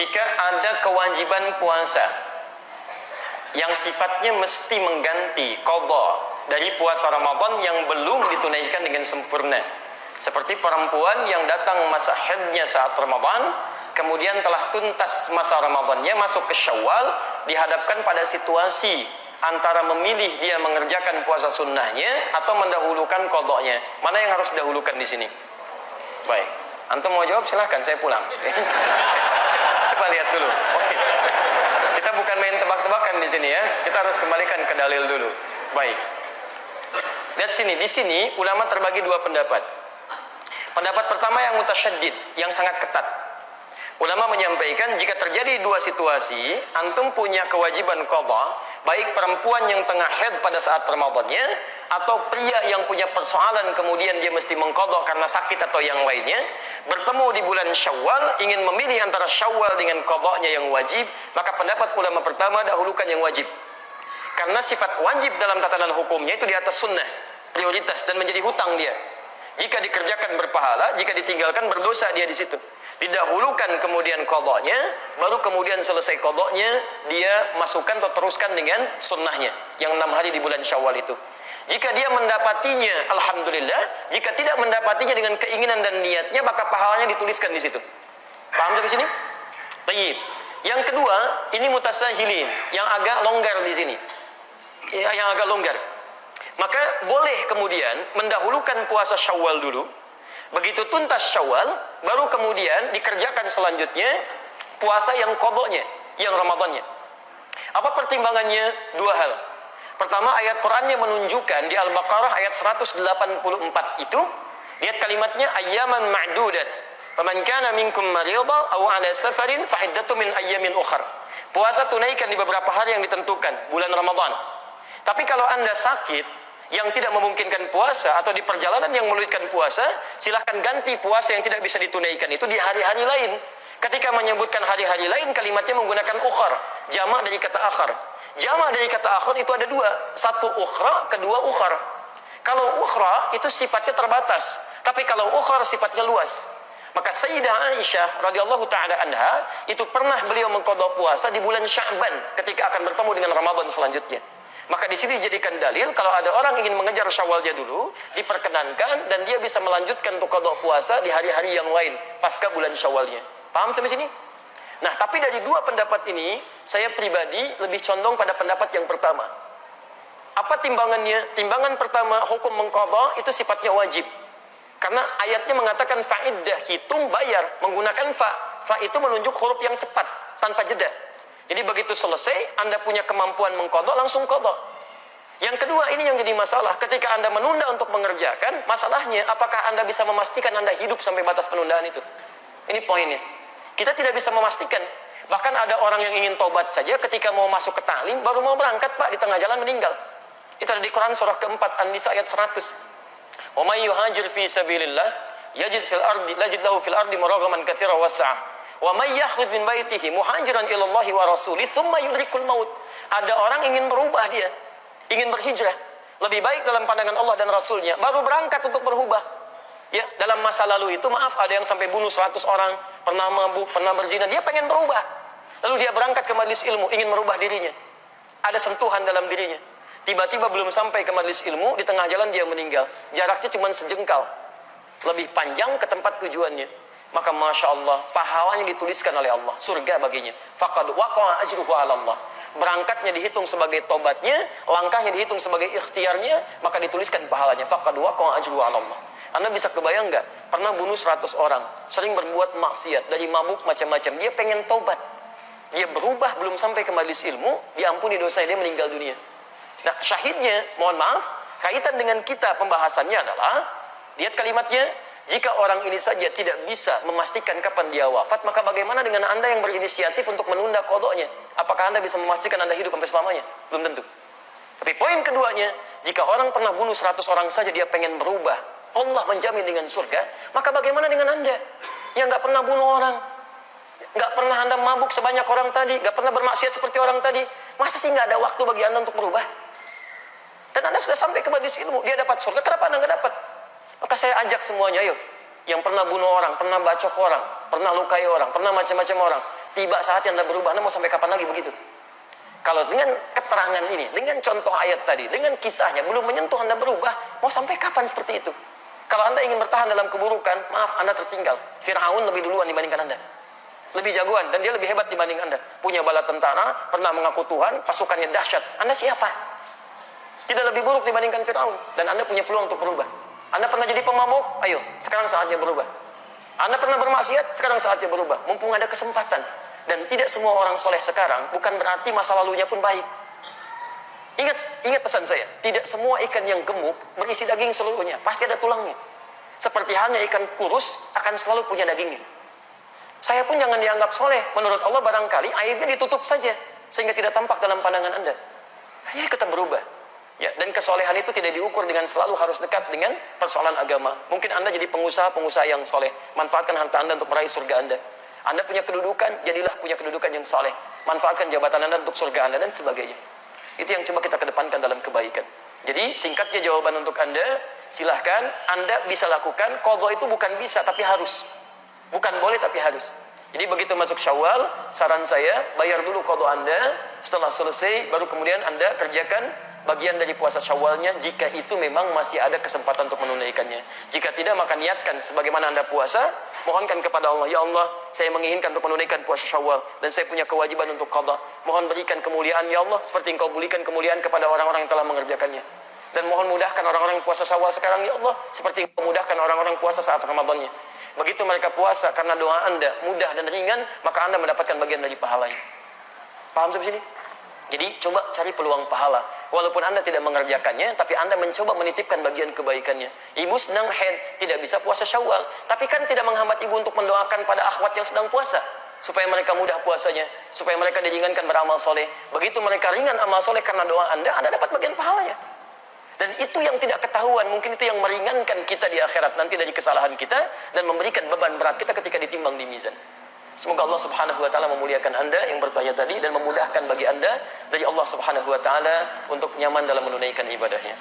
jika ada kewajiban puasa yang sifatnya mesti mengganti qadha dari puasa Ramadan yang belum ditunaikan dengan sempurna, seperti perempuan yang datang masa haidnya saat Ramadan, kemudian telah tuntas masa Ramadannya, masuk ke Syawal, dihadapkan pada situasi antara memilih dia mengerjakan puasa sunnahnya atau mendahulukan qadhanya. Mana yang harus didahulukan di sini? Baik, antum mau jawab silahkan, saya pulang. Coba lihat dulu. Oke. Kita bukan main tebak-tebakan di sini ya. Kita harus kembalikan ke dalil dulu. Baik. Lihat sini, di sini ulama terbagi dua pendapat. Pendapat pertama yang mutasyaddid, yang sangat ketat. Ulama menyampaikan jika terjadi dua situasi, antum punya kewajiban qadha, baik perempuan yang tengah haid pada saat Ramadannya atau pria yang punya persoalan kemudian dia mesti mengqadha karena sakit atau yang lainnya, bertemu di bulan Syawal, ingin memilih antara Syawal dengan qadhanya yang wajib, maka pendapat ulama pertama dahulukan yang wajib. Karena sifat wajib dalam tatanan hukumnya itu di atas sunnah, prioritas dan menjadi hutang dia. Jika dikerjakan berpahala, jika ditinggalkan berdosa dia di situ. Didahulukan kemudian qadhanya, baru kemudian selesai qadhanya dia masukkan atau teruskan dengan sunnahnya yang 6 hari di bulan Syawal itu. Jika dia mendapatinya, alhamdulillah. Jika tidak mendapatinya dengan keinginan dan niatnya, maka pahalanya dituliskan di situ. Paham sampai sini? Baik. Yang kedua, ini mutasahilin, yang agak longgar di sini. Ya, yang agak longgar. Maka boleh kemudian mendahulukan puasa Syawal dulu. Begitu tuntas Syawal, baru kemudian dikerjakan selanjutnya puasa yang qadhanya, yang Ramadannya. Apa pertimbangannya? Dua hal. Pertama, ayat Qur'annya menunjukkan di Al-Baqarah ayat 184 itu, lihat kalimatnya ayyaman ma'dudat. Faman kana minkum maridha aw 'ala safarin fa iddatu min ayyamin ukhra. Puasa tunaikan di beberapa hari yang ditentukan, bulan Ramadan. Tapi kalau Anda sakit yang tidak memungkinkan puasa atau di perjalanan yang menyulitkan puasa, silahkan ganti puasa yang tidak bisa ditunaikan itu di hari-hari lain. Ketika menyebutkan hari-hari lain, kalimatnya menggunakan ukhar, jamak dari kata akhar. Jamak dari kata akhar itu ada dua, satu ukhra, kedua ukhar. Kalau ukhra itu sifatnya terbatas, tapi kalau ukhar sifatnya luas. Maka Sayyidah Aisyah radhiyallahu taala anha itu pernah beliau mengqadha puasa di bulan Sya'ban ketika akan bertemu dengan Ramadan selanjutnya. Maka di sini dijadikan dalil kalau ada orang ingin mengejar Syawalnya dulu, diperkenankan dan dia bisa melanjutkan untuk qadha puasa di hari-hari yang lain pasca bulan Syawalnya. Paham sampai sini? Nah, tapi dari dua pendapat ini, saya pribadi lebih condong pada pendapat yang pertama. Apa timbangannya? Timbangan pertama, hukum mengqadha itu sifatnya wajib. Karena ayatnya mengatakan fa'iddah, hitung bayar menggunakan fa. Fa itu menunjuk huruf yang cepat tanpa jeda. Jadi begitu selesai, Anda punya kemampuan mengqadha, langsung qadha. Yang kedua, ini yang jadi masalah. Ketika Anda menunda untuk mengerjakan, masalahnya apakah Anda bisa memastikan Anda hidup sampai batas penundaan itu? Ini poinnya. Kita tidak bisa memastikan. Bahkan ada orang yang ingin taubat saja ketika mau masuk ke ta'lim, baru mau berangkat, Pak, di tengah jalan meninggal. Itu ada di Quran surah keempat, An-Nisa ayat 100. Wa may yuhajir fi sabilillah yajid lahu fil ardi maragaman katsiran was'ah. Wa may yakhruj min baitihi muhajiran ila Allah wa rasulih tsumma yudrikul maut. Ada orang ingin berubah dia, ingin berhijrah, lebih baik dalam pandangan Allah dan Rasulnya, baru berangkat untuk berubah. Ya, dalam masa lalu itu maaf ada yang sampai bunuh 100 orang, pernah mabuk, pernah berzina, dia pengen berubah. Lalu dia berangkat ke majelis ilmu, ingin merubah dirinya. Ada sentuhan dalam dirinya. Tiba-tiba belum sampai ke majelis ilmu, di tengah jalan dia meninggal. Jaraknya cuma sejengkal. Lebih panjang ke tempat tujuannya. Maka Masya Allah, pahalanya dituliskan oleh Allah, surga baginya. Faqad waqa'a ajruhu 'ala Allah. Berangkatnya dihitung sebagai tobatnya, langkahnya dihitung sebagai ikhtiarnya, maka dituliskan pahalanya. Faqad waqa'a ajruhu 'ala Allah. Anda bisa kebayang nggak? Pernah bunuh 100 orang, sering berbuat maksiat, dari mabuk macam-macam. Dia pengen tobat. Dia berubah, belum sampai ke majelis ilmu, diampuni dosanya, dia meninggal dunia. Nah, syahidnya, mohon maaf, kaitan dengan kita pembahasannya adalah, lihat kalimatnya, jika orang ini saja tidak bisa memastikan kapan dia wafat, maka bagaimana dengan Anda yang berinisiatif untuk menunda qadhanya? Apakah Anda bisa memastikan Anda hidup sampai selamanya? Belum tentu. Tapi poin keduanya, jika orang pernah bunuh 100 orang saja dia pengen berubah, Allah menjamin dengan surga, maka bagaimana dengan Anda yang nggak pernah bunuh orang, nggak pernah Anda mabuk sebanyak orang tadi, nggak pernah bermaksiat seperti orang tadi? Masa sih nggak ada waktu bagi Anda untuk berubah? Dan Anda sudah sampai ke majelis ilmu, dia dapat surga, kenapa Anda nggak dapat? Maka saya ajak semuanya, ayo, yang pernah bunuh orang, pernah bacok orang, pernah lukai orang, pernah macam-macam orang, Tiba saatnya Anda berubah, Anda mau sampai kapan lagi begitu? Kalau dengan keterangan ini, dengan contoh ayat tadi, dengan kisahnya, belum menyentuh Anda berubah, mau sampai kapan seperti itu? Kalau Anda ingin bertahan dalam keburukan, maaf, Anda tertinggal. Fir'aun lebih duluan dibandingkan Anda. Lebih jagoan, dan dia lebih hebat dibanding Anda. Punya bala tentara, pernah mengaku Tuhan, pasukannya dahsyat. Anda siapa? Tidak lebih buruk dibandingkan Fir'aun. Dan Anda punya peluang untuk berubah. Anda pernah jadi pemabuk? Ayo, sekarang saatnya berubah. Anda pernah bermaksiat? Sekarang saatnya berubah. Mumpung ada kesempatan. Dan tidak semua orang soleh sekarang bukan berarti masa lalunya pun baik. Ingat pesan saya. Tidak semua ikan yang gemuk berisi daging seluruhnya. Pasti ada tulangnya. Seperti halnya ikan kurus akan selalu punya dagingnya. Saya pun jangan dianggap soleh. Menurut Allah barangkali aibnya ditutup saja. Sehingga tidak tampak dalam pandangan Anda. Ayo kita berubah. Ya, dan kesolehan itu tidak diukur dengan selalu harus dekat dengan persoalan agama. Mungkin Anda jadi pengusaha yang soleh. Manfaatkan harta Anda untuk meraih surga Anda. Anda punya kedudukan, jadilah punya kedudukan yang soleh. Manfaatkan jabatan Anda untuk surga Anda dan sebagainya. Itu yang coba kita kedepankan dalam kebaikan. Jadi singkatnya jawaban untuk Anda, silahkan Anda bisa lakukan. Qadha itu bukan bisa tapi harus. Bukan boleh tapi harus. Jadi begitu masuk Syawal, saran saya bayar dulu qadha Anda. Setelah selesai baru kemudian Anda kerjakan bagian dari puasa Syawalnya jika itu memang masih ada kesempatan untuk menunaikannya. Jika tidak, maka niatkan sebagaimana Anda puasa, mohonkan kepada Allah, ya Allah, saya menginginkan untuk menunaikan puasa Syawal dan saya punya kewajiban untuk qadha. Mohon berikan kemuliaan ya Allah seperti Engkau berikan kemuliaan kepada orang-orang yang telah mengerjakannya. Dan mohon mudahkan orang-orang yang puasa Syawal sekarang ya Allah seperti Engkau mudahkan orang-orang puasa saat Ramadannya. Begitu mereka puasa karena doa Anda mudah dan ringan, maka Anda mendapatkan bagian dari pahalanya. Paham sampai sini? Jadi coba cari peluang pahala. Walaupun Anda tidak mengerjakannya, tapi Anda mencoba menitipkan bagian kebaikannya. Ibu sedang haid, tidak bisa puasa Syawal, tapi kan tidak menghambat ibu untuk mendoakan pada akhwat yang sedang puasa, supaya mereka mudah puasanya, supaya mereka diringankan beramal soleh. Begitu mereka ringan amal soleh karena doa Anda dapat bagian pahalanya. Dan itu yang tidak ketahuan, mungkin itu yang meringankan kita di akhirat nanti dari kesalahan kita dan memberikan beban berat kita ketika ditimbang di mizan. Semoga Allah Subhanahu wa taala memuliakan Anda yang bertanya tadi dan memudahkan bagi Anda dari Allah Subhanahu wa taala untuk nyaman dalam menunaikan ibadahnya.